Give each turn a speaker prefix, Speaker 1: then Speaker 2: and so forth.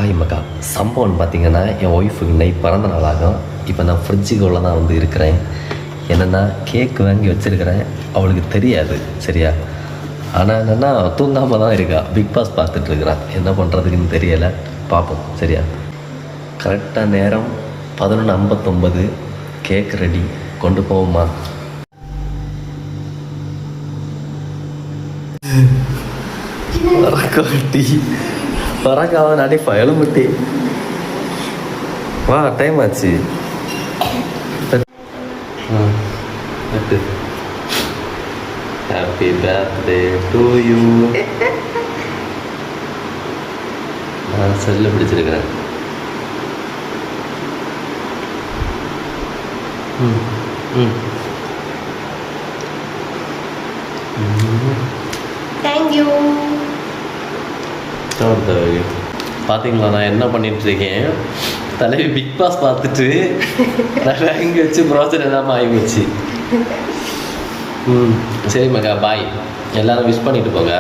Speaker 1: Hi மக்கா. சம்பவம்னு பார்த்தீங்கன்னா என் ஒய்ஃபுக்கு night பிறந்த நாள் ஆகும். இப்போ நான் ஃப்ரிட்ஜுக்குள்ளே தான் வந்து இருக்கிறேன். என்னென்னா கேக் வாங்கி வச்சுருக்கிறேன், அவளுக்கு தெரியாது சரியா. ஆனால் என்னென்னா தூங்காமல் தான் இருக்கா, பிக் பாஸ் பார்த்துட்ருக்குறான். என்ன பண்ணுறதுக்குன்னு தெரியலை, பார்ப்போம் சரியா. கரெக்டாக நேரம் 11:59, கேக் ரெடி, கொண்டு போவோமா? வரக்காட்டி வரக்காவ நாடி பயலுமுட்டி வா, டைம் ஆச்சு. Happy birthday to you. நான் செல்ல பிடிச்சிருக்கிறேன்.
Speaker 2: தேங்க்யூ.
Speaker 1: பார்த்தீங்களா நான் என்ன பண்ணிட்டுருக்கேன்? தலைவி பிக் பாஸ் பார்த்துட்டு நான் வாங்கி வச்சு ப்ரோஜன் இல்லாமல் ஆகிப்போச்சு. சரி மக்கா, பாய். எல்லோரும் விஷ் பண்ணிட்டு போங்க.